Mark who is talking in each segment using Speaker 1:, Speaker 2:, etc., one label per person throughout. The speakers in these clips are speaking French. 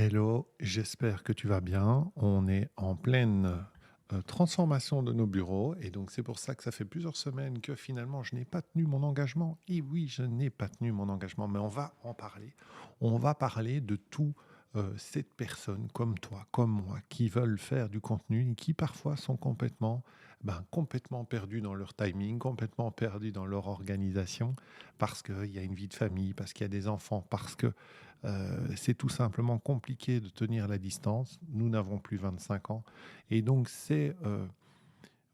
Speaker 1: Hello, j'espère que tu vas bien. On est en pleine transformation de nos bureaux et donc c'est pour ça que ça fait plusieurs semaines que finalement je n'ai pas tenu mon engagement. Et oui, je n'ai pas tenu mon engagement, mais on va en parler. On va parler de tout ces personnes comme toi, comme moi, qui veulent faire du contenu et qui parfois sont complètement perdus dans leur timing, complètement perdus dans leur organisation, parce qu'il y a une vie de famille, parce qu'il y a des enfants, parce que c'est tout simplement compliqué de tenir la distance. Nous n'avons plus 25 ans. Et donc, c'est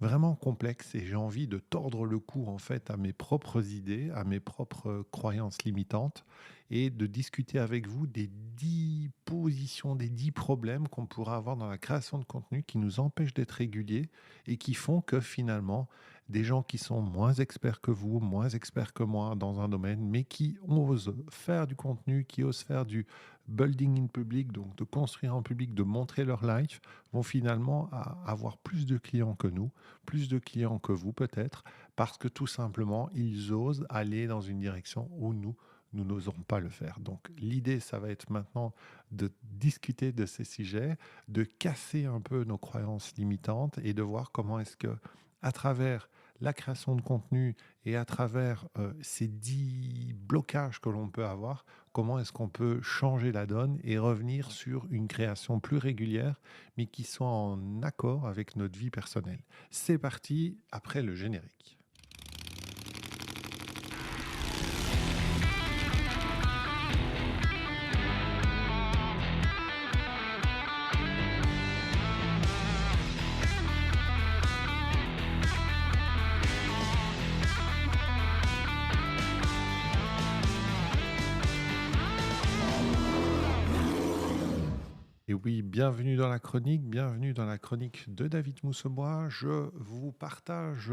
Speaker 1: vraiment complexe et j'ai envie de tordre le cou en fait à mes propres idées, à mes propres croyances limitantes et de discuter avec vous des 10 positions, des 10 problèmes qu'on pourrait avoir dans la création de contenu qui nous empêchent d'être réguliers et qui font que finalement des gens qui sont moins experts que vous, moins experts que moi dans un domaine, mais qui osent faire du contenu, qui osent faire du building in public, donc de construire en public, de montrer leur life, vont finalement avoir plus de clients que nous, plus de clients que vous peut-être, parce que tout simplement, ils osent aller dans une direction où nous n'osons pas le faire. Donc l'idée, ça va être maintenant de discuter de ces sujets, de casser un peu nos croyances limitantes et de voir comment est-ce que, à travers la création de contenu et à travers ces 10 blocages que l'on peut avoir, comment est-ce qu'on peut changer la donne et revenir sur une création plus régulière, mais qui soit en accord avec notre vie personnelle. C'est parti après le générique. Et oui, bienvenue dans la chronique de David Moussebois. Je vous partage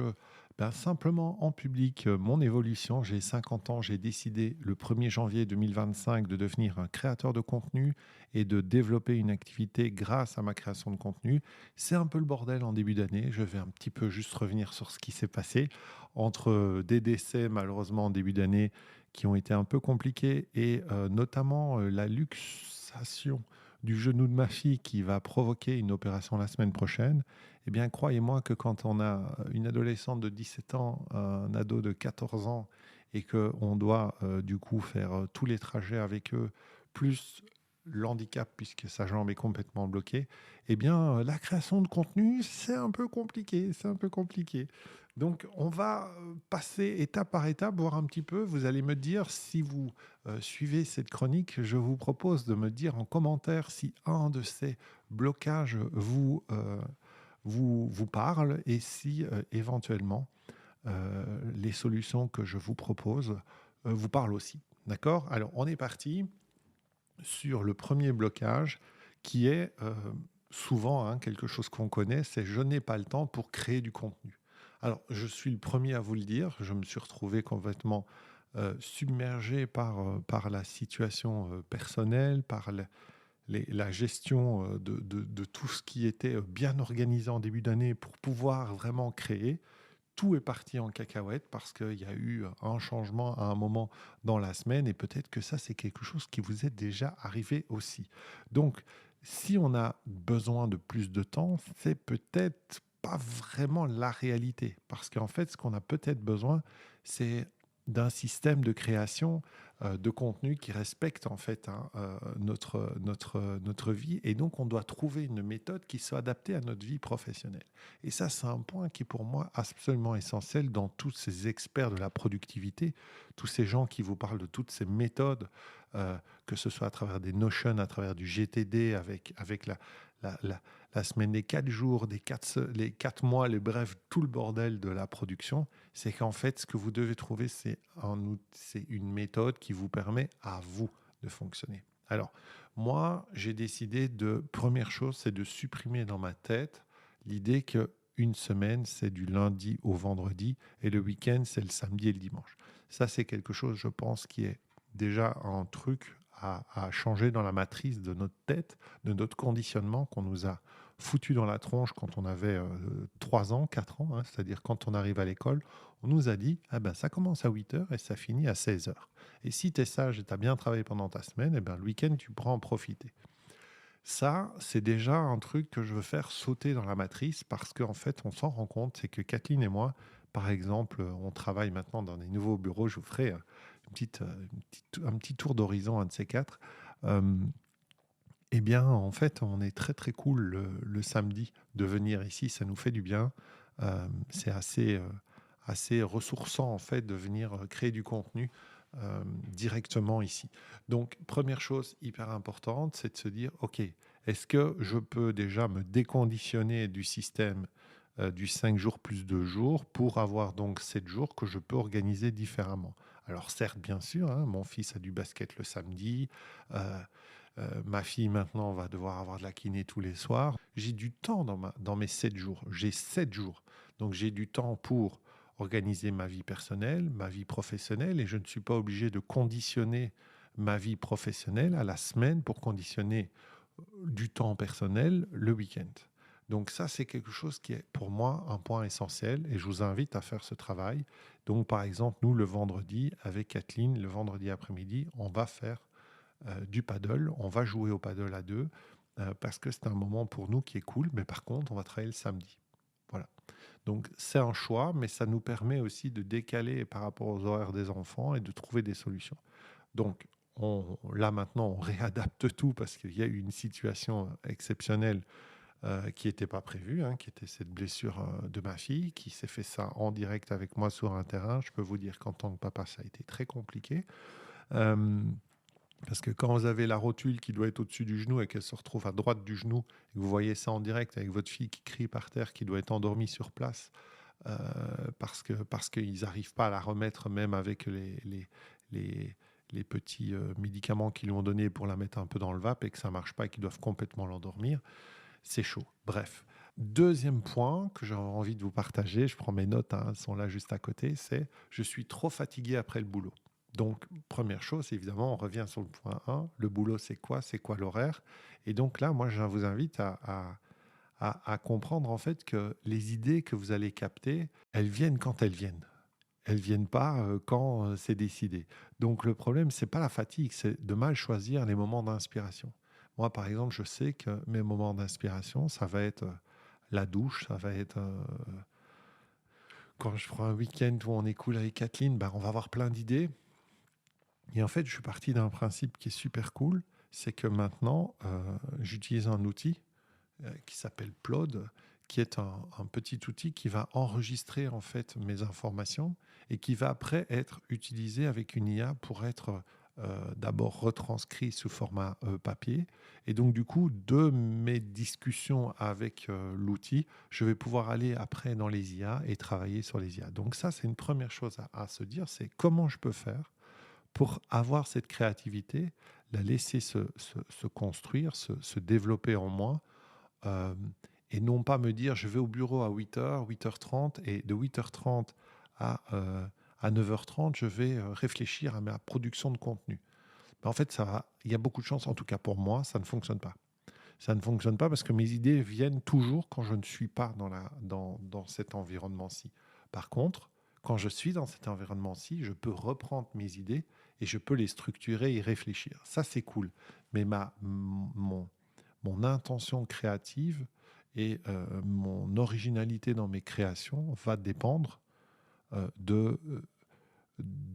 Speaker 1: simplement en public mon évolution. J'ai 50 ans, j'ai décidé le 1er janvier 2025 de devenir un créateur de contenu et de développer une activité grâce à ma création de contenu. C'est un peu le bordel en début d'année. Je vais un petit peu juste revenir sur ce qui s'est passé entre des décès malheureusement en début d'année qui ont été un peu compliqués et notamment la luxation du genou de ma fille qui va provoquer une opération la semaine prochaine, eh bien, croyez-moi que quand on a une adolescente de 17 ans, un ado de 14 ans, et qu'on doit du coup faire tous les trajets avec eux, plus l'handicap puisque sa jambe est complètement bloquée, eh bien, la création de contenu, c'est un peu compliqué, c'est un peu compliqué. Donc, on va passer étape par étape, voir un petit peu. Vous allez me dire si vous suivez cette chronique, je vous propose de me dire en commentaire si un de ces blocages vous parle et si éventuellement les solutions que je vous propose vous parlent aussi. D'accord? Alors, on est parti sur le premier blocage qui est souvent quelque chose qu'on connaît, c'est je n'ai pas le temps pour créer du contenu. Alors, je suis le premier à vous le dire, je me suis retrouvé complètement submergé par la situation personnelle, par la gestion de tout ce qui était bien organisé en début d'année pour pouvoir vraiment créer. Tout est parti en cacahuète parce qu'il y a eu un changement à un moment dans la semaine et peut-être que ça, c'est quelque chose qui vous est déjà arrivé aussi. Donc, si on a besoin de plus de temps, c'est peut-être pas vraiment la réalité parce qu'en fait, ce qu'on a peut-être besoin, c'est d'un système de création de contenu qui respecte en fait notre vie et donc on doit trouver une méthode qui soit adaptée à notre vie professionnelle. Et ça, c'est un point qui est pour moi absolument essentiel dans tous ces experts de la productivité, tous ces gens qui vous parlent de toutes ces méthodes, que ce soit à travers des Notion, à travers du GTD, avec la, la- la semaine des 4 jours, les 4 mois, bref, tout le bordel de la production, c'est qu'en fait, ce que vous devez trouver, c'est une méthode qui vous permet à vous de fonctionner. Alors, moi, j'ai décidé première chose, c'est de supprimer dans ma tête l'idée que une semaine, c'est du lundi au vendredi et le week-end, c'est le samedi et le dimanche. Ça, c'est quelque chose, je pense, qui est déjà un truc à changer dans la matrice de notre tête, de notre conditionnement qu'on nous a foutu dans la tronche quand on avait 3 ans, 4 ans, hein, c'est-à-dire quand on arrive à l'école, on nous a dit, ah ben, ça commence à 8 heures et ça finit à 16 heures. Et si tu es sage et tu as bien travaillé pendant ta semaine, eh ben, le week-end, tu pourras en profiter. Ça, c'est déjà un truc que je veux faire sauter dans la matrice parce qu'en fait, on s'en rend compte, c'est que Kathleen et moi, par exemple, on travaille maintenant dans des nouveaux bureaux. Je vous ferai un petit tour d'horizon, un de ces quatre. Euh, eh bien, en fait, on est très très cool le samedi de venir ici. Ça nous fait du bien. C'est assez ressourçant en fait de venir créer du contenu directement ici. Donc, première chose hyper importante, c'est de se dire, OK, est-ce que je peux déjà me déconditionner du système du 5 jours plus 2 jours pour avoir donc 7 jours que je peux organiser différemment. Alors certes, bien sûr, hein, mon fils a du basket le samedi, euh, ma fille maintenant va devoir avoir de la kiné tous les soirs. J'ai du temps dans mes 7 jours. J'ai 7 jours. Donc j'ai du temps pour organiser ma vie personnelle, ma vie professionnelle, et je ne suis pas obligé de conditionner ma vie professionnelle à la semaine pour conditionner du temps personnel le week-end. Donc ça, c'est quelque chose qui est pour moi un point essentiel et je vous invite à faire ce travail. Donc par exemple, nous, le vendredi, avec Kathleen, le vendredi après-midi, on va faire du paddle. On va jouer au paddle à deux parce que c'est un moment pour nous qui est cool. Mais par contre, on va travailler le samedi. Voilà. Donc c'est un choix, mais ça nous permet aussi de décaler par rapport aux horaires des enfants et de trouver des solutions. Donc là maintenant, on réadapte tout parce qu'il y a eu une situation exceptionnelle qui n'était pas prévue, hein, qui était cette blessure de ma fille, qui s'est fait ça en direct avec moi sur un terrain. Je peux vous dire qu'en tant que papa, ça a été très compliqué. Euh, Parce que quand vous avez la rotule qui doit être au-dessus du genou et qu'elle se retrouve à droite du genou, et que vous voyez ça en direct avec votre fille qui crie par terre, qui doit être endormie sur place, parce qu'ils n'arrivent pas à la remettre même avec les petits médicaments qu'ils lui ont donnés pour la mettre un peu dans le vape et que ça ne marche pas et qu'ils doivent complètement l'endormir, c'est chaud. Bref. Deuxième point que j'ai envie de vous partager, je prends mes notes, hein, elles sont là juste à côté, c'est je suis trop fatigué après le boulot. Donc, première chose, évidemment, on revient sur le point 1. Le boulot, c'est quoi? C'est quoi l'horaire? Et donc là, moi, je vous invite à comprendre en fait que les idées que vous allez capter, elles viennent quand elles viennent. Elles viennent pas quand c'est décidé. Donc le problème, c'est pas la fatigue, c'est de mal choisir les moments d'inspiration. Moi, par exemple, je sais que mes moments d'inspiration, ça va être la douche, ça va être quand je prends un week-end où on est cool avec Kathleen, ben, on va avoir plein d'idées. Et en fait, je suis parti d'un principe qui est super cool, c'est que maintenant, j'utilise un outil qui s'appelle Plod, qui est un petit outil qui va enregistrer en fait mes informations et qui va après être utilisé avec une IA pour être d'abord retranscrit sous format papier. Et donc du coup, de mes discussions avec l'outil, je vais pouvoir aller après dans les IA et travailler sur les IA. Donc ça, c'est une première chose à se dire, c'est comment je peux faire pour avoir cette créativité, la laisser se construire, se développer en moi, euh, et non pas me dire je vais au bureau à 8h, 8h30, et de 8h30 à 9h30, je vais réfléchir à ma production de contenu. Mais en fait, il y a beaucoup de chances, en tout cas pour moi, ça ne fonctionne pas. Ça ne fonctionne pas parce que mes idées viennent toujours quand je ne suis pas dans cet environnement-ci. Par contre, quand je suis dans cet environnement-ci, je peux reprendre mes idées et je peux les structurer et réfléchir. Ça, c'est cool. Mais mon intention créative et mon originalité dans mes créations va dépendre de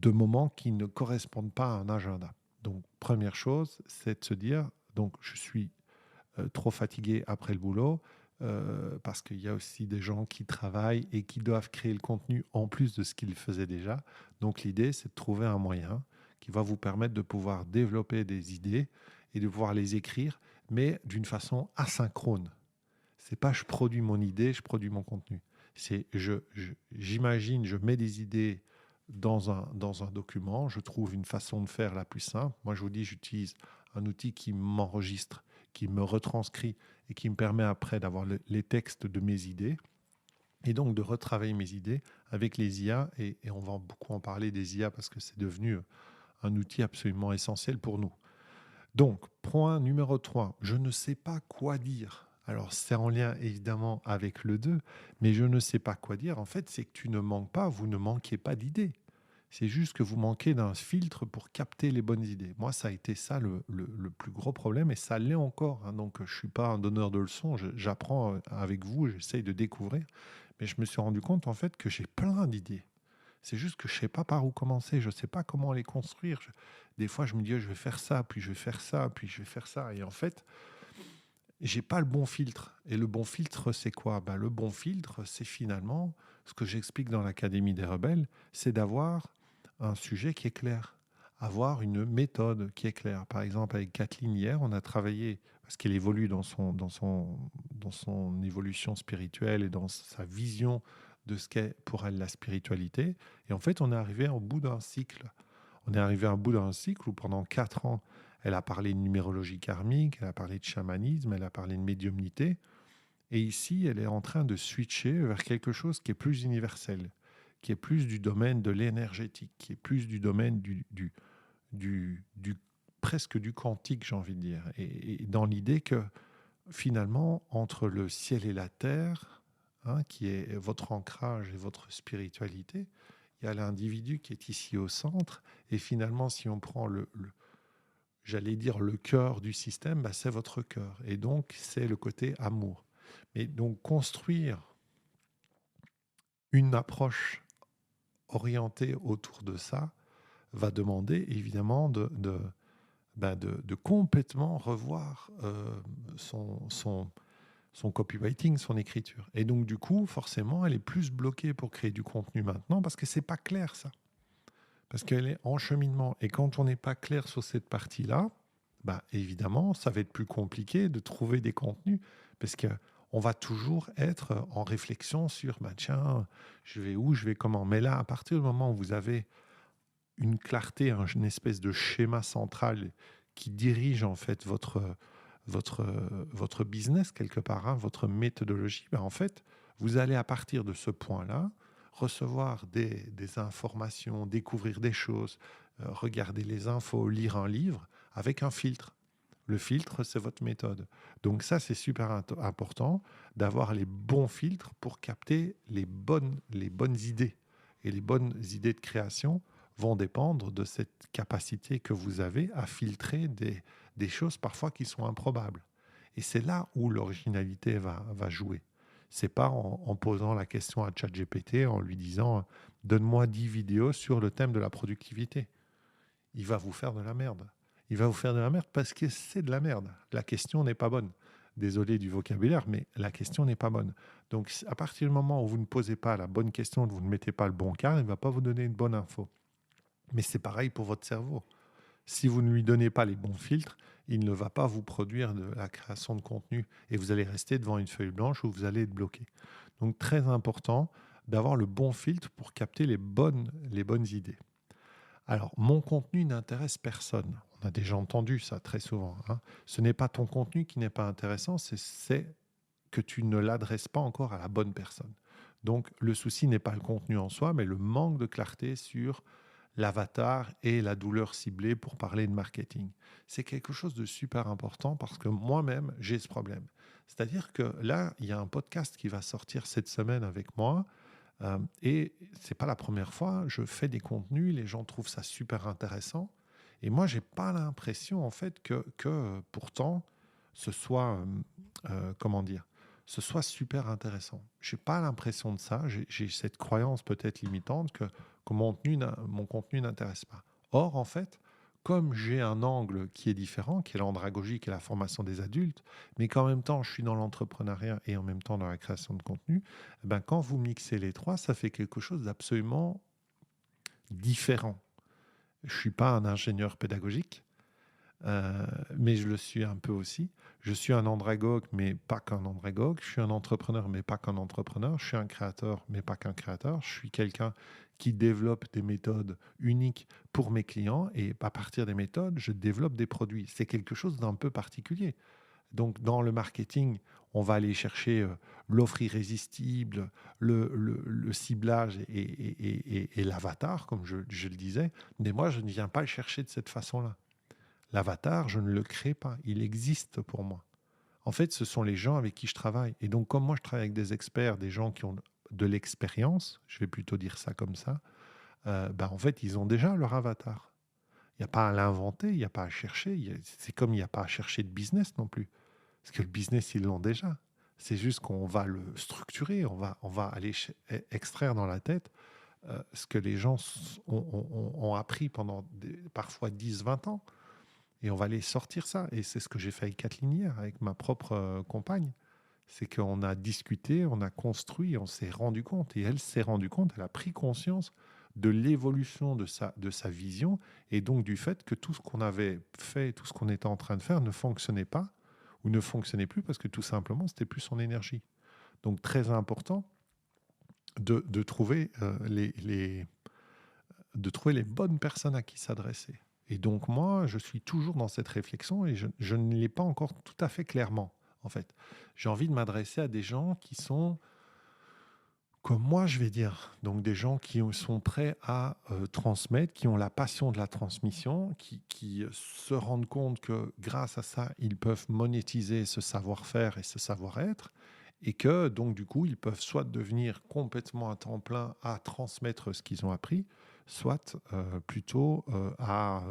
Speaker 1: moments qui ne correspondent pas à un agenda. Donc, première chose, c'est de se dire, donc je suis trop fatigué après le boulot, parce qu'il y a aussi des gens qui travaillent et qui doivent créer le contenu en plus de ce qu'ils faisaient déjà. Donc l'idée, c'est de trouver un moyen qui va vous permettre de pouvoir développer des idées et de pouvoir les écrire, mais d'une façon asynchrone. C'est pas je produis mon idée, je produis mon contenu. C'est j'imagine, je mets des idées dans un document, je trouve une façon de faire la plus simple. Moi, je vous dis, j'utilise un outil qui m'enregistre, qui me retranscrit et qui me permet après d'avoir les textes de mes idées et donc de retravailler mes idées avec les IA. Et on va beaucoup en parler des IA parce que c'est devenu un outil absolument essentiel pour nous. Donc, point numéro 3, je ne sais pas quoi dire. Alors, c'est en lien évidemment avec le 2, mais je ne sais pas quoi dire. En fait, c'est que tu ne manques pas, vous ne manquez pas d'idées. C'est juste que vous manquez d'un filtre pour capter les bonnes idées. Moi, ça a été ça le plus gros problème et ça l'est encore, hein. Donc, je ne suis pas un donneur de leçons, j'apprends avec vous, j'essaye de découvrir. Mais je me suis rendu compte en fait que j'ai plein d'idées. C'est juste que je ne sais pas par où commencer, je ne sais pas comment les construire. Des fois, je me dis, je vais faire ça, puis je vais faire ça, puis je vais faire ça. Et en fait, j'ai pas le bon filtre. Et le bon filtre, c'est quoi? Ben, le bon filtre, c'est finalement ce que j'explique dans l'Académie des Rebelles, c'est d'avoir un sujet qui est clair, avoir une méthode qui est claire. Par exemple, avec Kathleen hier, on a travaillé, parce qu'elle évolue dans son évolution spirituelle et dans sa vision de ce qu'est pour elle la spiritualité. Et en fait, on est arrivé au bout d'un cycle. On est arrivé au bout d'un cycle où pendant 4 ans, elle a parlé de numérologie karmique, elle a parlé de chamanisme, elle a parlé de médiumnité. Et ici, elle est en train de switcher vers quelque chose qui est plus universel, qui est plus du domaine de l'énergétique, qui est plus du domaine du presque du quantique, j'ai envie de dire. Et dans l'idée que finalement, entre le ciel et la terre, hein, qui est votre ancrage et votre spiritualité, il y a l'individu qui est ici au centre. Et finalement, si on prend j'allais dire le cœur du système, bah, c'est votre cœur. Et donc, c'est le côté amour. Mais donc, construire une approche orientée autour de ça va demander évidemment de complètement revoir son copywriting, son écriture. Et donc, du coup, forcément, elle est plus bloquée pour créer du contenu maintenant parce que c'est pas clair ça. Parce qu'elle est en cheminement. Et quand on n'est pas clair sur cette partie-là, bah, évidemment, ça va être plus compliqué de trouver des contenus parce que on va toujours être en réflexion sur bah, tiens, je vais où, je vais comment. Mais là, à partir du moment où vous avez une clarté, une espèce de schéma central qui dirige en fait votre business quelque part, hein, votre méthodologie, bah, en fait, vous allez à partir de ce point-là recevoir des informations, découvrir des choses, regarder les infos, lire un livre avec un filtre. Le filtre, c'est votre méthode. Donc ça, c'est super important d'avoir les bons filtres pour capter les bonnes idées. Et les bonnes idées de création vont dépendre de cette capacité que vous avez à filtrer des choses parfois qui sont improbables. Et c'est là où l'originalité va jouer. C'est pas en posant la question à ChatGPT, en lui disant donne-moi 10 vidéos sur le thème de la productivité. Il va vous faire de la merde. Il va vous faire de la merde parce que c'est de la merde. La question n'est pas bonne. Désolé du vocabulaire, mais la question n'est pas bonne. Donc, à partir du moment où vous ne posez pas la bonne question, vous ne mettez pas le bon cadre, il ne va pas vous donner une bonne info. Mais c'est pareil pour votre cerveau. Si vous ne lui donnez pas les bons filtres, il ne va pas vous produire de la création de contenu et vous allez rester devant une feuille blanche où vous allez être bloqué. Donc, très important d'avoir le bon filtre pour capter les bonnes idées. Alors, mon contenu n'intéresse personne. On a déjà entendu ça très souvent, hein. Ce n'est pas ton contenu qui n'est pas intéressant, c'est que tu ne l'adresses pas encore à la bonne personne. Donc, le souci n'est pas le contenu en soi, mais le manque de clarté sur l'avatar et la douleur ciblée pour parler de marketing. C'est quelque chose de super important parce que moi-même, j'ai ce problème. C'est-à-dire que là, il y a un podcast qui va sortir cette semaine avec moi. Et c'est pas la première fois, je fais des contenus, les gens trouvent ça super intéressant. Et moi, j'ai pas l'impression, en fait, que pourtant, ce soit, comment dire, ce soit super intéressant. J'ai pas l'impression de ça. J'ai cette croyance peut-être limitante que mon contenu n'intéresse pas. Or, en fait, comme j'ai un angle qui est différent, qui est l'andragogie, et la formation des adultes, mais qu'en même temps, je suis dans l'entrepreneuriat et en même temps dans la création de contenu, eh ben, quand vous mixez les trois, ça fait quelque chose d'absolument différent. Je ne suis pas un ingénieur pédagogique, mais je le suis un peu aussi. Je suis un andragogue, mais pas qu'un andragogue. Je suis un entrepreneur, mais pas qu'un entrepreneur. Je suis un créateur, mais pas qu'un créateur. Je suis quelqu'un qui développe des méthodes uniques pour mes clients et à partir des méthodes, je développe des produits. C'est quelque chose d'un peu particulier. Donc, dans le marketing, on va aller chercher l'offre irrésistible, le ciblage et l'avatar, comme je le disais. Mais moi, je ne viens pas le chercher de cette façon-là. L'avatar, je ne le crée pas. Il existe pour moi. En fait, ce sont les gens avec qui je travaille. Et donc, comme moi, je travaille avec des experts, des gens qui ont de l'expérience, je vais plutôt dire ça comme ça, en fait, ils ont déjà leur avatar. Il n'y a pas à l'inventer, il n'y a pas à chercher. C'est comme il n'y a pas à chercher de business non plus. Parce que le business, ils l'ont déjà. C'est juste qu'on va le structurer, on va aller extraire dans la tête ce que les gens ont appris pendant parfois 10, 20 ans. Et on va aller sortir ça. Et c'est ce que j'ai fait avec Kathleen hier, avec ma propre compagne. C'est qu'on a discuté, on a construit, on s'est rendu compte. Et elle s'est rendue compte, elle a pris conscience de l'évolution de sa vision et donc du fait que tout ce qu'on avait fait, tout ce qu'on était en train de faire ne fonctionnait pas ou ne fonctionnait plus parce que tout simplement, c'était plus son énergie. Donc très important de trouver, de trouver les bonnes personnes à qui s'adresser. Et donc moi, je suis toujours dans cette réflexion et je ne l'ai pas encore tout à fait clairement, en fait. J'ai envie de m'adresser à des gens qui sont comme moi, je vais dire. Donc des gens qui sont prêts à transmettre, qui ont la passion de la transmission, qui se rendent compte que grâce à ça, ils peuvent monétiser ce savoir-faire et ce savoir-être, et que donc du coup, ils peuvent soit devenir complètement à temps plein à transmettre ce qu'ils ont appris, soit plutôt à,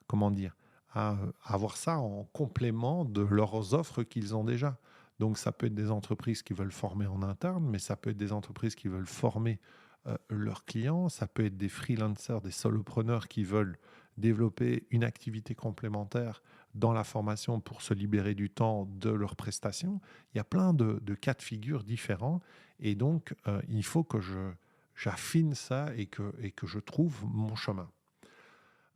Speaker 1: comment dire, à avoir ça en complément de leurs offres qu'ils ont déjà. Donc ça peut être des entreprises qui veulent former en interne, mais ça peut être des entreprises qui veulent former leurs clients, ça peut être des freelancers, des solopreneurs qui veulent développer une activité complémentaire dans la formation pour se libérer du temps de leurs prestations. Il y a plein de cas de figure différents et donc il faut que j'affine ça et que je trouve mon chemin.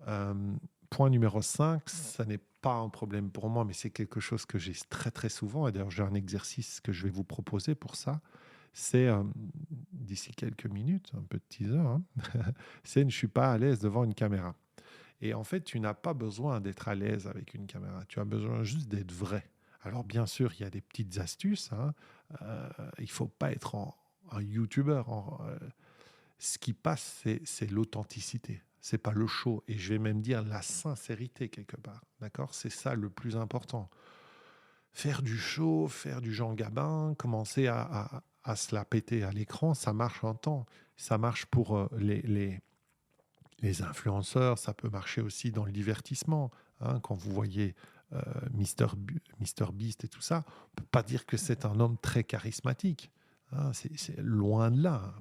Speaker 1: Euh, Point numéro 5, ça n'est pas un problème pour moi, mais c'est quelque chose que j'ai très très souvent. Et d'ailleurs, j'ai un exercice que je vais vous proposer pour ça. C'est, d'ici quelques minutes, un peu de teaser, hein, c'est je ne suis pas à l'aise devant une caméra. Et en fait, tu n'as pas besoin d'être à l'aise avec une caméra. Tu as besoin juste d'être vrai. Alors bien sûr, il y a des petites astuces, hein. Il ne faut pas être un YouTuber. Ce qui passe, c'est l'authenticité. C'est pas le show. Et je vais même dire la sincérité quelque part. D'accord? C'est ça le plus important. Faire du show, faire du Jean Gabin, commencer à se la péter à l'écran, ça marche un temps. Ça marche pour les influenceurs, ça peut marcher aussi dans le divertissement, hein. Quand vous voyez Mister Beast et tout ça, on ne peut pas dire que c'est un homme très charismatique, hein. C'est loin de là.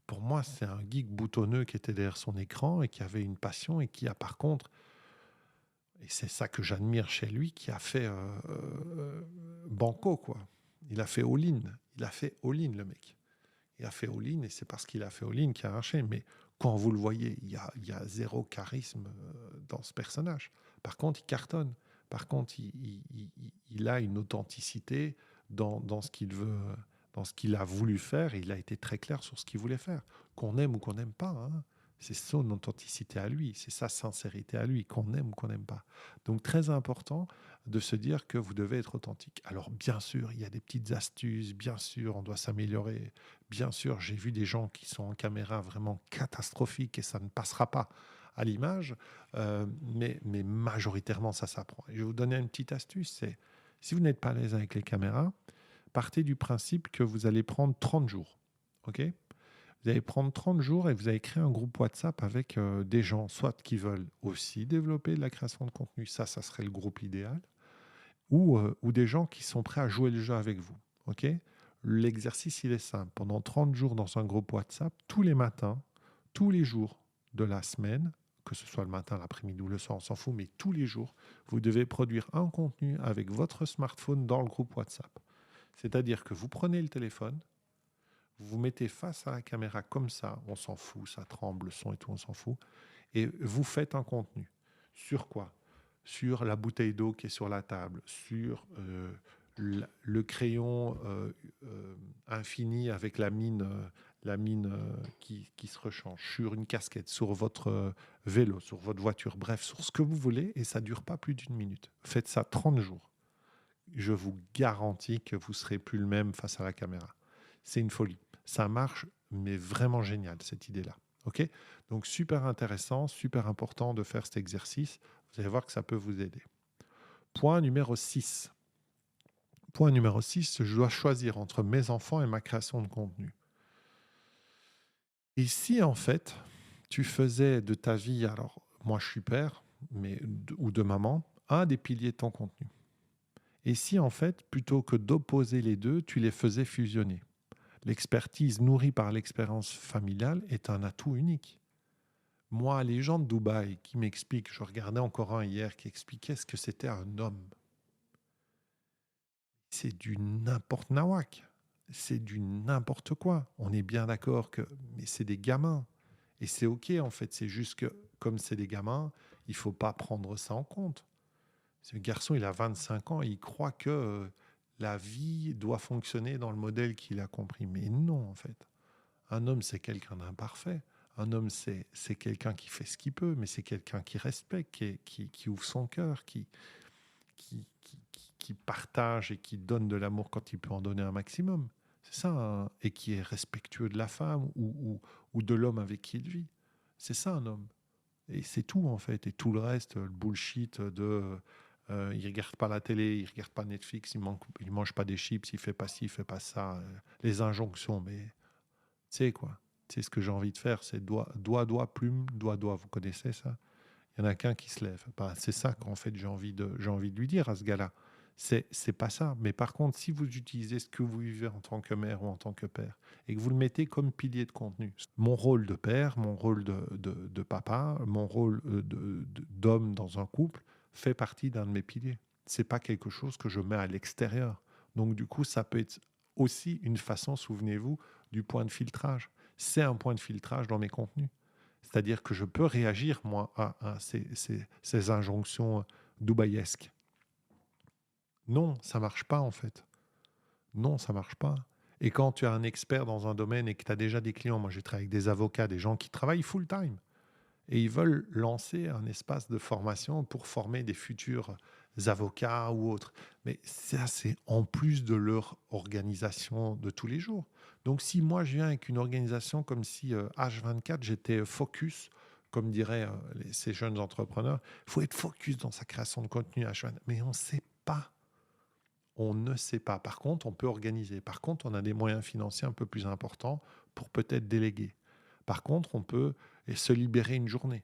Speaker 1: Pour moi, c'est un geek boutonneux qui était derrière son écran et qui avait une passion et qui a par contre, et c'est ça que j'admire chez lui, qui a fait banco, quoi. Il a fait all-in. Il a fait all-in, le mec. Il a fait all-in et c'est parce qu'il a fait all-in qu'il a marché. Mais quand vous le voyez, il y a zéro charisme dans ce personnage. Par contre, il cartonne. Par contre, il a une authenticité dans ce qu'il veut, dans ce qu'il a voulu faire. Et il a été très clair sur ce qu'il voulait faire. Qu'on aime ou qu'on n'aime pas, hein. C'est son authenticité à lui, c'est sa sincérité à lui, qu'on aime ou qu'on n'aime pas. Donc très important de se dire que vous devez être authentique. Alors bien sûr, il y a des petites astuces, bien sûr, on doit s'améliorer. Bien sûr, j'ai vu des gens qui sont en caméra vraiment catastrophiques et ça ne passera pas à l'image, mais majoritairement, ça s'apprend. Et je vais vous donner une petite astuce, c'est si vous n'êtes pas à l'aise avec les caméras, partez du principe que vous allez prendre 30 jours. Ok? Vous allez prendre 30 jours et vous allez créer un groupe WhatsApp avec des gens, soit qui veulent aussi développer de la création de contenu, ça serait le groupe idéal, ou des gens qui sont prêts à jouer le jeu avec vous. Ok? L'exercice, il est simple. Pendant 30 jours dans un groupe WhatsApp, tous les matins, tous les jours de la semaine, que ce soit le matin, l'après-midi ou le soir, on s'en fout, mais tous les jours, vous devez produire un contenu avec votre smartphone dans le groupe WhatsApp. C'est-à-dire que vous prenez le téléphone, vous vous mettez face à la caméra comme ça, on s'en fout, ça tremble, le son et tout, on s'en fout, et vous faites un contenu. Sur quoi? Sur la bouteille d'eau qui est sur la table, sur le crayon infini avec la mine qui se rechange, sur une casquette, sur votre vélo, sur votre voiture, bref, sur ce que vous voulez, et ça ne dure pas plus d'une minute. Faites ça 30 jours. Je vous garantis que vous ne serez plus le même face à la caméra. C'est une folie. Ça marche, mais vraiment génial, cette idée-là. OK? Donc, super intéressant, super important de faire cet exercice. Vous allez voir que ça peut vous aider. Point numéro 6. Point numéro 6, je dois choisir entre mes enfants et ma création de contenu. Et si en fait, tu faisais de ta vie, alors moi je suis père, ou de maman, un des piliers de ton contenu. Et si en fait, plutôt que d'opposer les deux, tu les faisais fusionner. L'expertise nourrie par l'expérience familiale est un atout unique. Moi, les gens de Dubaï qui m'expliquent, je regardais encore un hier qui expliquait ce que c'était un homme. C'est du n'importe nawak. C'est du n'importe quoi. On est bien d'accord que mais c'est des gamins. Et c'est OK en fait. C'est juste que comme c'est des gamins, il faut pas prendre ça en compte. Ce garçon, il a 25 ans et il croit que la vie doit fonctionner dans le modèle qu'il a compris. Mais non, en fait. Un homme, c'est quelqu'un d'imparfait. Un homme, c'est quelqu'un qui fait ce qu'il peut, mais c'est quelqu'un qui respecte, qui ouvre son cœur, qui partage et qui donne de l'amour quand il peut en donner un maximum. C'est ça, hein, et qui est respectueux de la femme ou de l'homme avec qui il vit. C'est ça un homme. Et c'est tout en fait. Et tout le reste, le bullshit de il regarde pas la télé, il regarde pas Netflix, il mange pas des chips, il fait pas ci, il fait pas ça. Les injonctions, mais tu sais quoi. Tu sais ce que j'ai envie de faire, c'est doigt, plume, doigt. Vous connaissez ça? Il y en a qu'un qui se lève. Ben, c'est ça qu'en fait j'ai envie de lui dire à ce gars-là. C'est pas ça. Mais par contre, si vous utilisez ce que vous vivez en tant que mère ou en tant que père et que vous le mettez comme pilier de contenu, mon rôle de père, mon rôle de papa, mon rôle d'homme dans un couple fait partie d'un de mes piliers. C'est pas quelque chose que je mets à l'extérieur. Donc du coup, ça peut être aussi une façon, souvenez-vous, du point de filtrage. C'est un point de filtrage dans mes contenus. C'est-à-dire que je peux réagir, moi, à ces injonctions dubaïesques. Non, ça marche pas, en fait. Non, ça marche pas. Et quand tu es un expert dans un domaine et que tu as déjà des clients, moi j'ai travaillé avec des avocats, des gens qui travaillent full-time, et ils veulent lancer un espace de formation pour former des futurs avocats ou autres. Mais ça, c'est en plus de leur organisation de tous les jours. Donc si moi je viens avec une organisation comme si H24, j'étais focus, comme diraient ces jeunes entrepreneurs, il faut être focus dans sa création de contenu H24. Mais on ne sait pas. On ne sait pas. Par contre, on peut organiser. Par contre, on a des moyens financiers un peu plus importants pour peut-être déléguer. Par contre, on peut se libérer une journée.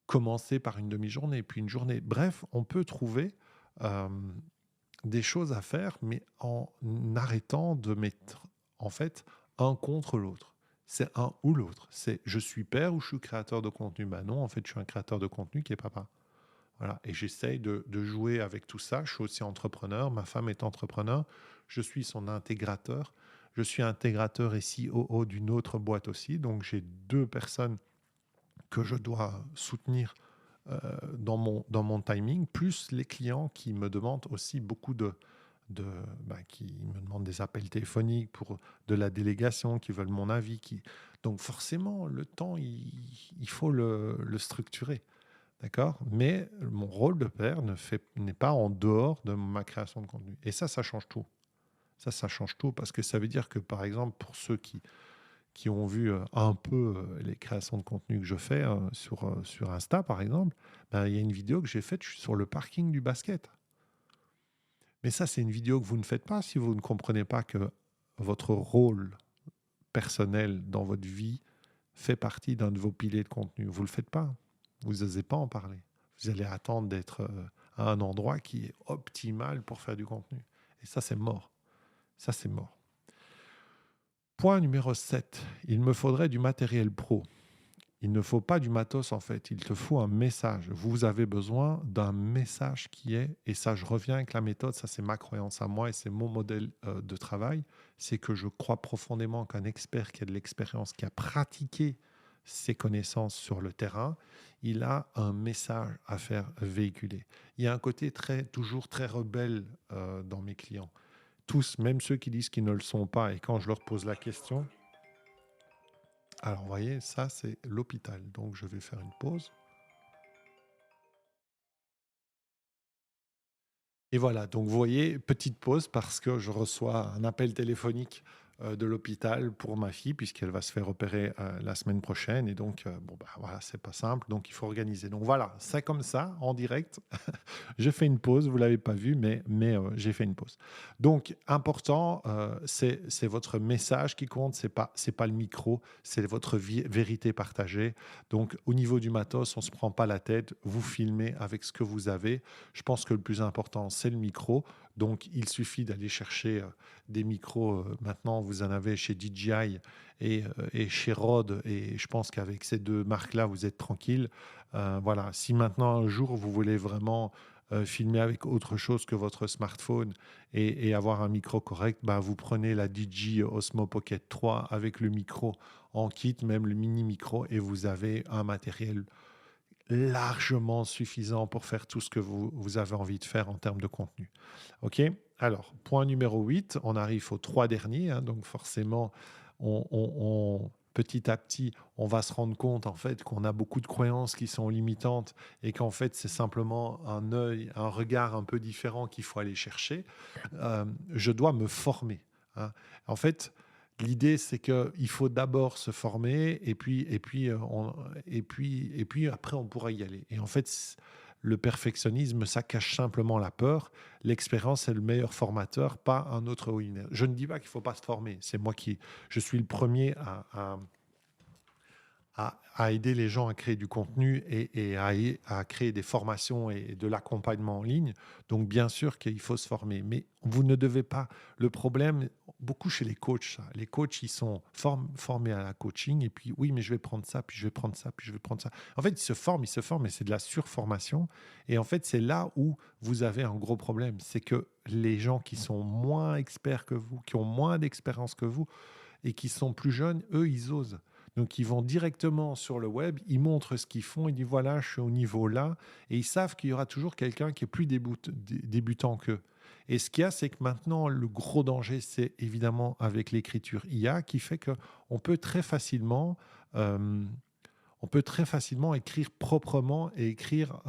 Speaker 1: Commencer par une demi-journée, puis une journée. Bref, on peut trouver euh, des choses à faire, mais en arrêtant de mettre en fait un contre l'autre. C'est un ou l'autre. C'est je suis père ou je suis créateur de contenu. Ben non, en fait, je suis un créateur de contenu qui est papa. Voilà. Et j'essaye de jouer avec tout ça. Je suis aussi entrepreneur. Ma femme est entrepreneur. Je suis son intégrateur. Je suis intégrateur et COO d'une autre boîte aussi. Donc, j'ai deux personnes que je dois soutenir dans mon timing, plus les clients qui me demandent aussi beaucoup de qui me demandent des appels téléphoniques pour de la délégation, qui veulent mon avis. Donc forcément, le temps, il faut le structurer. D'accord? Mais mon rôle de père n'est pas en dehors de ma création de contenu. Et ça change tout. Ça change tout parce que ça veut dire que, par exemple, pour ceux qui ont vu un peu les créations de contenu que je fais sur Insta, par exemple, ben, il y a une vidéo que j'ai faite, je suis sur le parking du basket. Mais ça, c'est une vidéo que vous ne faites pas si vous ne comprenez pas que votre rôle personnel dans votre vie fait partie d'un de vos piliers de contenu. Vous ne le faites pas. Vous n'osez pas en parler. Vous allez attendre d'être à un endroit qui est optimal pour faire du contenu. Et ça, c'est mort. Ça, c'est mort. Point numéro 7. Il me faudrait du matériel pro. Il ne faut pas du matos en fait, il te faut un message. Vous avez besoin d'un message qui est, et ça je reviens avec la méthode, ça c'est ma croyance à moi et c'est mon modèle de travail, c'est que je crois profondément qu'un expert qui a de l'expérience, qui a pratiqué ses connaissances sur le terrain, il a un message à faire véhiculer. Il y a un côté toujours très rebelle dans mes clients. Tous, même ceux qui disent qu'ils ne le sont pas, et quand je leur pose la question, alors, vous voyez, ça, c'est l'hôpital. Donc, je vais faire une pause. Et voilà, donc vous voyez, petite pause parce que je reçois un appel téléphonique de l'hôpital pour ma fille, puisqu'elle va se faire opérer la semaine prochaine. Et donc, bon, bah, voilà, c'est pas simple, donc il faut organiser. Donc voilà, c'est comme ça, en direct. Je fais une pause, vous ne l'avez pas vu, mais j'ai fait une pause. Donc, important, c'est votre message qui compte, c'est pas le micro, c'est votre vérité partagée. Donc, au niveau du matos, on ne se prend pas la tête, vous filmez avec ce que vous avez. Je pense que le plus important, c'est le micro. Donc, il suffit d'aller chercher des micros. Maintenant, vous en avez chez DJI et chez Rode. Et je pense qu'avec ces deux marques-là, vous êtes tranquille. Voilà. Si maintenant, un jour, vous voulez vraiment filmer avec autre chose que votre smartphone et avoir un micro correct, bah, vous prenez la DJI Osmo Pocket 3 avec le micro en kit, même le mini micro, et vous avez un matériel largement suffisant pour faire tout ce que vous avez envie de faire en termes de contenu. OK? Alors, point numéro 8, on arrive aux trois derniers, hein, donc forcément, petit à petit, on va se rendre compte en fait qu'on a beaucoup de croyances qui sont limitantes et qu'en fait, c'est simplement un œil, un regard un peu différent qu'il faut aller chercher. Je dois me former, hein. En fait, l'idée, c'est qu'il faut d'abord se former et puis après, on pourra y aller. Et en fait, le perfectionnisme, ça cache simplement la peur. L'expérience est le meilleur formateur, pas un autre winner. Je ne dis pas qu'il ne faut pas se former. Je suis le premier à aider les gens à créer du contenu et à créer des formations et de l'accompagnement en ligne. Donc, bien sûr qu'il faut se former, mais vous ne devez pas. Le problème, beaucoup chez les coachs, ça. Les coachs, ils sont formés à la coaching et puis, oui, mais je vais prendre ça, puis je vais prendre ça, puis je vais prendre ça. En fait, ils se forment, mais c'est de la surformation. Et en fait, c'est là où vous avez un gros problème. C'est que les gens qui sont moins experts que vous, qui ont moins d'expérience que vous, et qui sont plus jeunes, eux, ils osent. Donc, ils vont directement sur le web, ils montrent ce qu'ils font, ils disent voilà, je suis au niveau là, et ils savent qu'il y aura toujours quelqu'un qui est plus débutant qu'eux. Et ce qu'il y a, c'est que maintenant, le gros danger, c'est évidemment avec l'écriture IA, qui fait qu'on peut très facilement, euh, on peut très facilement écrire proprement et écrire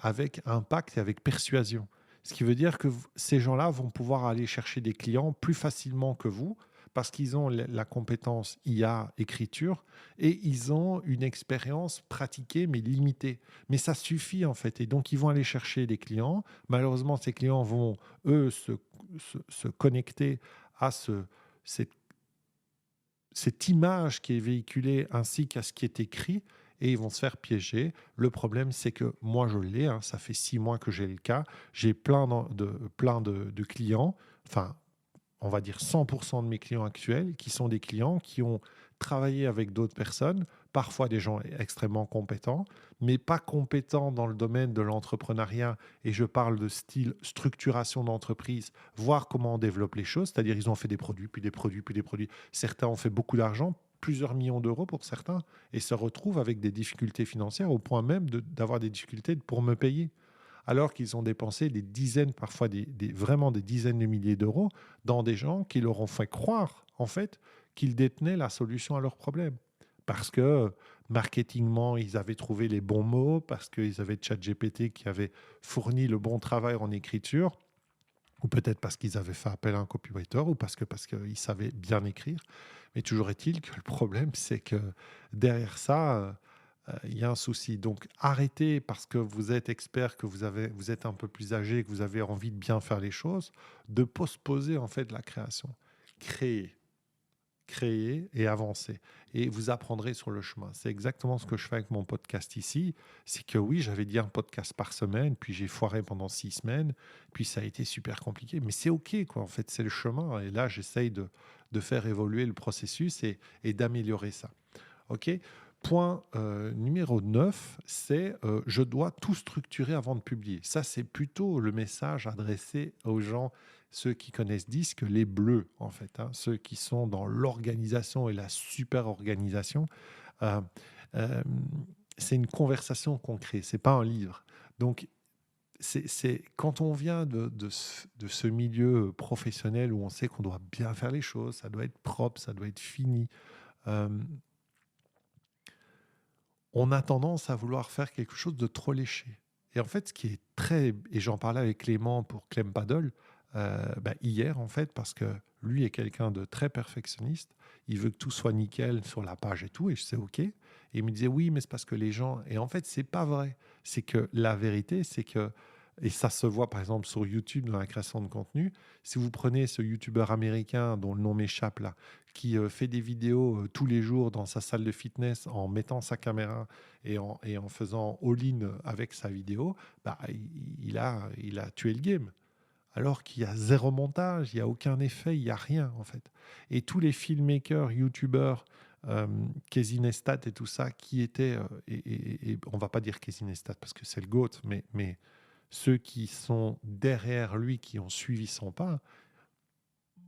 Speaker 1: avec impact et avec persuasion. Ce qui veut dire que ces gens-là vont pouvoir aller chercher des clients plus facilement que vous parce qu'ils ont la compétence IA écriture et ils ont une expérience pratiquée mais limitée. Mais ça suffit en fait. Et donc ils vont aller chercher des clients. Malheureusement, ces clients vont, eux, se connecter à cette cette image qui est véhiculée ainsi qu'à ce qui est écrit et ils vont se faire piéger. Le problème, c'est que moi, je l'ai, hein, ça fait 6 mois que j'ai le cas. J'ai plein de clients, enfin, on va dire 100% de mes clients actuels, qui sont des clients qui ont travaillé avec d'autres personnes, parfois des gens extrêmement compétents, mais pas compétents dans le domaine de l'entrepreneuriat. Et je parle de style structuration d'entreprise, voir comment on développe les choses. C'est-à-dire, ils ont fait des produits, puis des produits, puis des produits. Certains ont fait beaucoup d'argent, plusieurs millions d'euros pour certains, et se retrouvent avec des difficultés financières au point même d'avoir des difficultés pour me payer alors qu'ils ont dépensé des dizaines, parfois vraiment des dizaines de milliers d'euros dans des gens qui leur ont fait croire, en fait, qu'ils détenaient la solution à leurs problèmes. Parce que marketingement, ils avaient trouvé les bons mots, parce qu'ils avaient ChatGPT qui avait fourni le bon travail en écriture, ou peut-être parce qu'ils avaient fait appel à un copywriter, ou parce qu'ils savaient bien écrire. Mais toujours est-il que le problème, c'est que derrière ça, il y a un souci. Donc arrêtez parce que vous êtes expert, que vous êtes un peu plus âgé, que vous avez envie de bien faire les choses, de postposer en fait la création. Créez, créer et avancer. Et vous apprendrez sur le chemin. C'est exactement ce que je fais avec mon podcast ici. C'est que oui, j'avais dit un podcast par semaine, puis j'ai foiré pendant 6 semaines, puis ça a été super compliqué. Mais c'est OK, quoi. En fait, c'est le chemin. Et là, j'essaye de faire évoluer le processus et d'améliorer ça. OK. Point numéro 9, c'est je dois tout structurer avant de publier. Ça, c'est plutôt le message adressé aux gens, ceux qui connaissent Disque, les bleus, en fait, hein, ceux qui sont dans l'organisation et la super organisation. Euh, euh, c'est une conversation qu'on crée, c'est pas un livre. Donc, quand on vient de ce milieu professionnel où on sait qu'on doit bien faire les choses, ça doit être propre, ça doit être fini. euh, on a tendance à vouloir faire quelque chose de trop léché. Et en fait, ce qui est et j'en parlais avec Clément pour Clem Paddle, hier, en fait, parce que lui est quelqu'un de très perfectionniste. Il veut que tout soit nickel sur la page et tout, et je sais OK. Et il me disait oui, mais c'est parce que les gens. Et en fait, c'est pas vrai. C'est que la vérité, c'est que, et ça se voit par exemple sur YouTube dans la création de contenu. Si vous prenez ce YouTuber américain dont le nom m'échappe là, qui fait des vidéos tous les jours dans sa salle de fitness en mettant sa caméra et en faisant all-in avec sa vidéo, il a tué le game. Alors qu'il y a zéro montage, il n'y a aucun effet, il n'y a rien en fait. Et tous les filmmakers, youtubeurs, Casey Neistat et tout ça, qui étaient, et on va pas dire Casey Neistat parce que c'est le GOAT, mais ceux qui sont derrière lui, qui ont suivi son pas,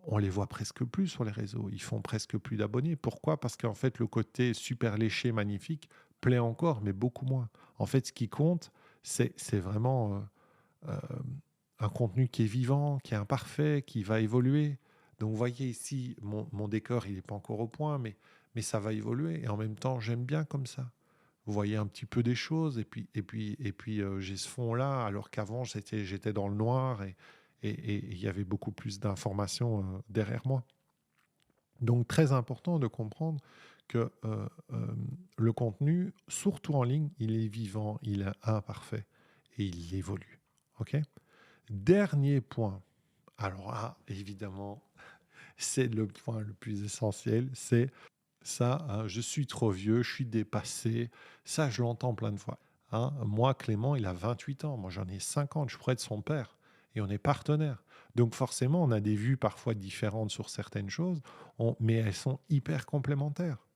Speaker 1: on les voit presque plus sur les réseaux. Ils font presque plus d'abonnés. Pourquoi? Parce qu'en fait, le côté super léché, magnifique, plaît encore, mais beaucoup moins. En fait, ce qui compte, c'est vraiment euh, un contenu qui est vivant, qui est imparfait, qui va évoluer. Donc, vous voyez ici, mon décor, il n'est pas encore au point, mais ça va évoluer. Et en même temps, j'aime bien comme ça. Vous voyez un petit peu des choses, et puis j'ai ce fond-là, alors qu'avant, j'étais dans le noir et il y avait beaucoup plus d'informations derrière moi. Donc, très important de comprendre que le contenu, surtout en ligne, il est vivant, il est imparfait et il évolue. OK? Dernier point. Alors là, évidemment, c'est le point le plus essentiel, c'est ça, hein, je suis trop vieux, je suis dépassé. Ça, je l'entends plein de fois. Hein. Moi, Clément, il a 28 ans. Moi, j'en ai 50. Je pourrais être son père. Et on est partenaires. Donc, forcément, on a des vues parfois différentes sur certaines choses, mais elles sont hyper complémentaires.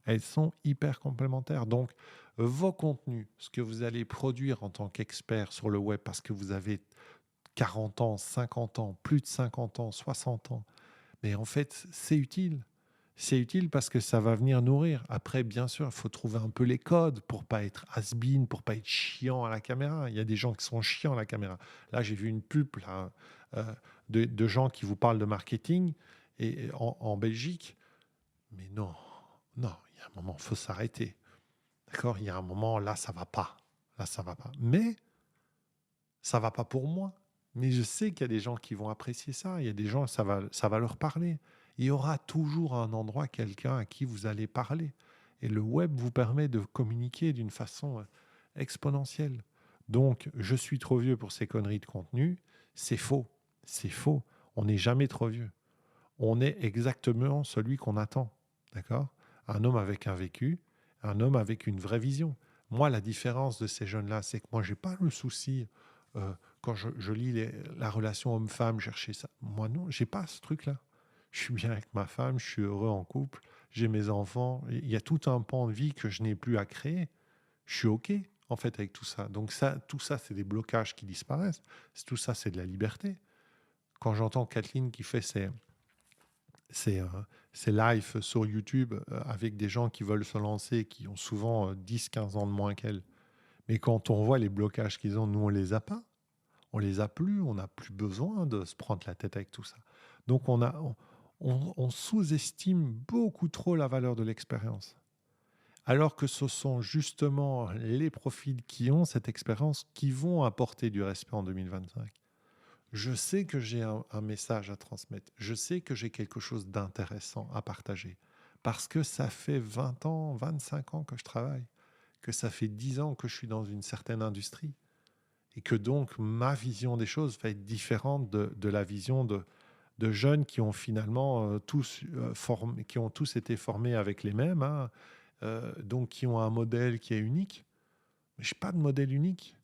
Speaker 1: Elles sont hyper complémentaires. Donc, vos contenus, ce que vous allez produire en tant qu'expert sur le web, parce que vous avez 40 ans, 50 ans, plus de 50 ans, 60 ans, mais en fait, c'est utile. C'est utile parce que ça va venir nourrir. Après, bien sûr, il faut trouver un peu les codes pour pas être has-been, pour pas être chiant à la caméra. Il y a des gens qui sont chiants à la caméra. Là, j'ai vu une pub là, de gens qui vous parlent de marketing et en Belgique. Mais non, non, il y a un moment, il faut s'arrêter. D'accord? Il y a un moment, là, ça va pas. Là, ça va pas. Mais ça va pas pour moi. Mais je sais qu'il y a des gens qui vont apprécier ça. Il y a des gens, ça va leur parler. Il y aura toujours un endroit, quelqu'un à qui vous allez parler. Et le web vous permet de communiquer d'une façon exponentielle. Donc, je suis trop vieux pour ces conneries de contenu. C'est faux. C'est faux. On n'est jamais trop vieux. On est exactement celui qu'on attend. D'accord? Un homme avec un vécu, un homme avec une vraie vision. Moi, la différence de ces jeunes-là, c'est que moi, j'ai pas le souci quand je lis la relation homme-femme, chercher ça. Moi, non, j'ai pas ce truc-là. Je suis bien avec ma femme, je suis heureux en couple, j'ai mes enfants. Il y a tout un pan de vie que je n'ai plus à créer. Je suis OK, en fait, avec tout ça. Donc, tout ça, c'est des blocages qui disparaissent. Tout ça, c'est de la liberté. Quand j'entends Kathleen qui fait ses lives sur YouTube avec des gens qui veulent se lancer, qui ont souvent 10-15 ans de moins qu'elle, mais quand on voit les blocages qu'ils ont, nous, on les a pas. On les a plus, on n'a plus besoin de se prendre la tête avec tout ça. Donc on sous-estime beaucoup trop la valeur de l'expérience. Alors que ce sont justement les profils qui ont cette expérience qui vont apporter du respect en 2025. Je sais que j'ai un message à transmettre. Je sais que j'ai quelque chose d'intéressant à partager. Parce que ça fait 20 ans, 25 ans que je travaille. Que ça fait 10 ans que je suis dans une certaine industrie et que donc ma vision des choses va être différente de la vision de jeunes qui ont finalement qui ont tous été formés avec les mêmes, hein, donc qui ont un modèle qui est unique. Mais je n'ai pas de modèle unique.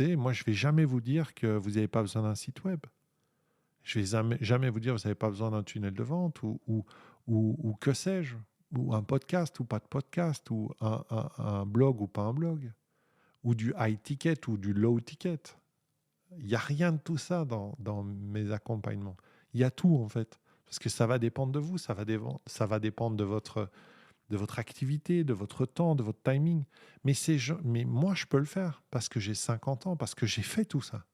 Speaker 1: Moi, je ne vais jamais vous dire que vous n'avez pas besoin d'un site web. Je ne vais jamais vous dire que vous n'avez pas besoin d'un tunnel de vente ou que sais-je, ou un podcast ou pas de podcast, ou un blog ou pas un blog, ou du high ticket ou du low ticket. Il n'y a rien de tout ça dans mes accompagnements. Il y a tout, en fait. Parce que ça va dépendre de vous, ça va dépendre de votre activité, de votre temps, de votre timing. Mais moi, je peux le faire parce que j'ai 50 ans, parce que j'ai fait tout ça.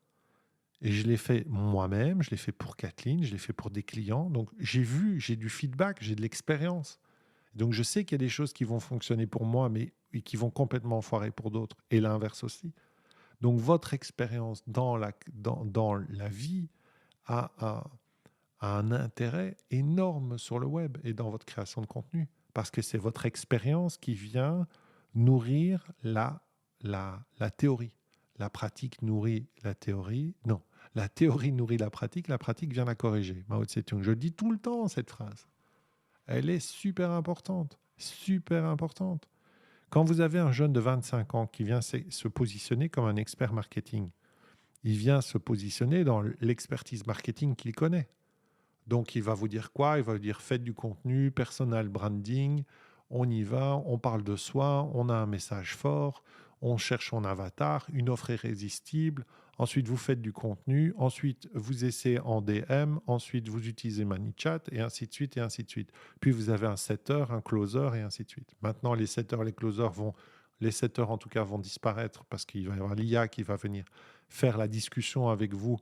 Speaker 1: Et je l'ai fait moi-même, je l'ai fait pour Kathleen, je l'ai fait pour des clients. Donc, j'ai du feedback, j'ai de l'expérience. Donc, je sais qu'il y a des choses qui vont fonctionner pour moi, mais qui vont complètement foirer pour d'autres. Et l'inverse aussi. Donc, votre expérience dans la vie a, a- a un intérêt énorme sur le web et dans votre création de contenu, parce que c'est votre expérience qui vient nourrir la théorie. La pratique nourrit la théorie. Non, la théorie nourrit la pratique vient la corriger. Mao Tse-tung. Je dis tout le temps cette phrase. Elle est super importante, super importante. Quand vous avez un jeune de 25 ans qui vient se positionner comme un expert marketing, il vient se positionner dans l'expertise marketing qu'il connaît. Donc, il va vous dire quoi? Il va vous dire faites du contenu, personal branding, on y va, on parle de soi, on a un message fort, on cherche son avatar, une offre irrésistible. Ensuite, vous faites du contenu. Ensuite, vous essayez en DM. Ensuite, vous utilisez ManyChat et ainsi de suite et ainsi de suite. Puis, vous avez un setter, un closer et ainsi de suite. Maintenant, les setters, les closers les setters en tout cas vont disparaître parce qu'il va y avoir l'IA qui va venir faire la discussion avec vous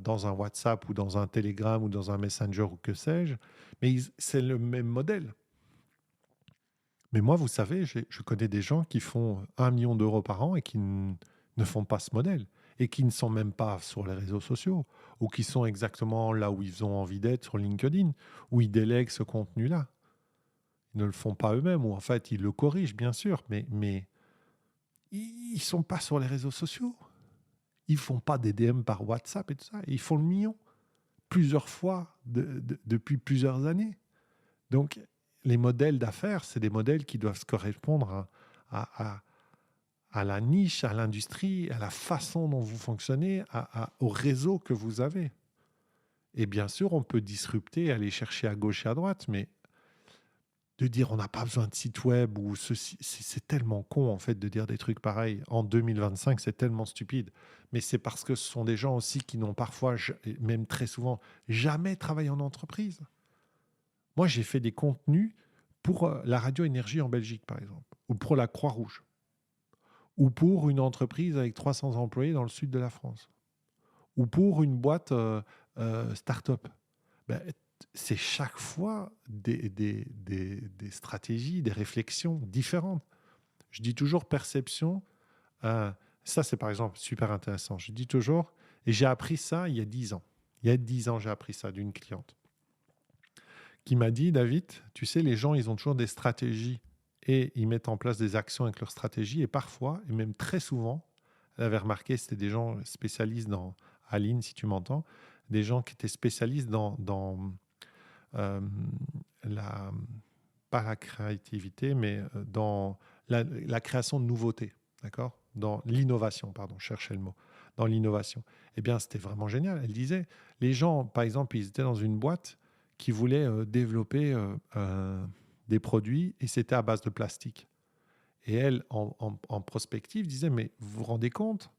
Speaker 1: dans un WhatsApp ou dans un Telegram ou dans un Messenger ou que sais-je. Mais c'est le même modèle. Mais moi, vous savez, je connais des gens qui font 1 million d'euros par an et qui ne font pas ce modèle et qui ne sont même pas sur les réseaux sociaux ou qui sont exactement là où ils ont envie d'être sur LinkedIn, où ils délèguent ce contenu-là. Ils ne le font pas eux-mêmes ou en fait, ils le corrigent, bien sûr, mais ils ne sont pas sur les réseaux sociaux. Ils ne font pas des DM par WhatsApp et tout ça. Ils font le million plusieurs fois depuis plusieurs années. Donc, les modèles d'affaires, c'est des modèles qui doivent se correspondre à, à la niche, à l'industrie, à la façon dont vous fonctionnez, au réseau que vous avez. Et bien sûr, on peut disrupter, aller chercher à gauche et à droite, mais de dire on n'a pas besoin de site web ou ceci, c'est tellement con en fait de dire des trucs pareils. En 2025, c'est tellement stupide. Mais c'est parce que ce sont des gens aussi qui n'ont parfois, même très souvent, jamais travaillé en entreprise. Moi, j'ai fait des contenus pour la radio énergie en Belgique, par exemple, ou pour la Croix-Rouge, ou pour une entreprise avec 300 employés dans le sud de la France, ou pour une boîte start-up. Ben, c'est chaque fois des stratégies, des réflexions différentes. Je dis toujours perception. Ça, c'est par exemple super intéressant. Je dis toujours, et j'ai appris ça il y a 10 ans. Il y a 10 ans, j'ai appris ça d'une cliente qui m'a dit, David, tu sais, les gens, ils ont toujours des stratégies et ils mettent en place des actions avec leurs stratégies. Et parfois, et même très souvent, elle avait remarqué, c'était des gens spécialistes dans, Aline, si tu m'entends, des gens qui étaient spécialistes dans euh, la, pas la créativité, mais dans la création de nouveautés, d'accord? Dans l'innovation, pardon, je cherchais le mot, dans l'innovation. Eh bien, c'était vraiment génial. Elle disait, les gens, par exemple, ils étaient dans une boîte qui voulait développer des produits et c'était à base de plastique. Et elle, en prospective, disait, mais vous vous rendez compte?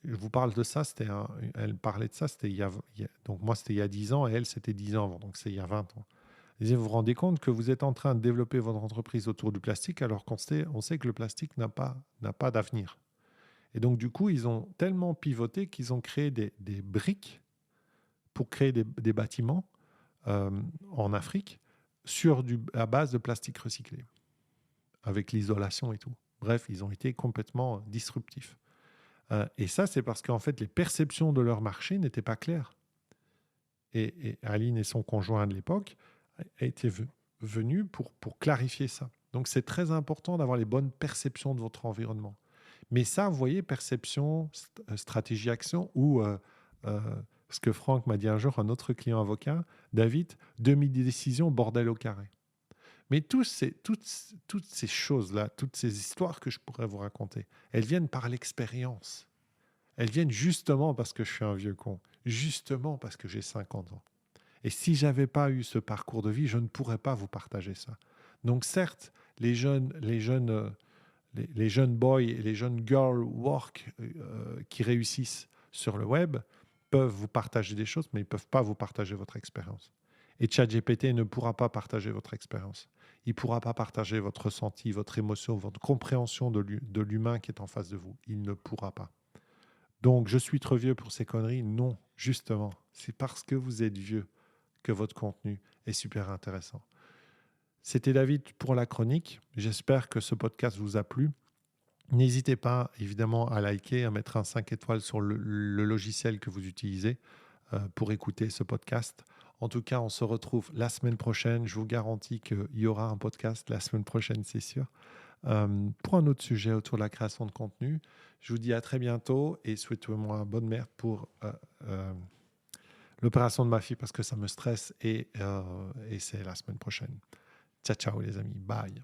Speaker 1: Je vous parle de ça, elle parlait de ça, c'était donc moi c'était il y a 10 ans et elle c'était 10 ans avant, donc c'est il y a 20 ans. Elle disait, vous vous rendez compte que vous êtes en train de développer votre entreprise autour du plastique alors on sait que le plastique n'a pas d'avenir. Et donc du coup, ils ont tellement pivoté qu'ils ont créé des briques pour créer des bâtiments euh, en Afrique à base de plastique recyclé, avec l'isolation et tout. Bref, ils ont été complètement disruptifs. Et ça, c'est parce qu'en fait, les perceptions de leur marché n'étaient pas claires. Et Aline et son conjoint de l'époque étaient venus pour clarifier ça. Donc, c'est très important d'avoir les bonnes perceptions de votre environnement. Mais ça, vous voyez, perception, stratégie, action, ou ce que Franck m'a dit un jour, un autre client avocat, David, demi-décision, bordel au carré. Mais toutes ces choses-là, toutes ces histoires que je pourrais vous raconter, elles viennent par l'expérience. Elles viennent justement parce que je suis un vieux con, justement parce que j'ai 50 ans. Et si j'avais pas eu ce parcours de vie, je ne pourrais pas vous partager ça. Donc certes, les jeunes boys et les jeunes girls work qui réussissent sur le web peuvent vous partager des choses, mais ils ne peuvent pas vous partager votre expérience. Et ChatGPT ne pourra pas partager votre expérience. Il ne pourra pas partager votre ressenti, votre émotion, votre compréhension de l'humain qui est en face de vous. Il ne pourra pas. Donc, je suis trop vieux pour ces conneries. Non, justement, c'est parce que vous êtes vieux que votre contenu est super intéressant. C'était David pour la chronique. J'espère que ce podcast vous a plu. N'hésitez pas, évidemment, à liker, à mettre un 5 étoiles sur le logiciel que vous utilisez. pour écouter ce podcast. En tout cas, on se retrouve la semaine prochaine. Je vous garantis qu'il y aura un podcast la semaine prochaine, c'est sûr, pour un autre sujet autour de la création de contenu. Je vous dis à très bientôt et souhaitez-moi bonne merde pour l'opération de ma fille parce que ça me stresse et c'est la semaine prochaine. Ciao, ciao les amis. Bye.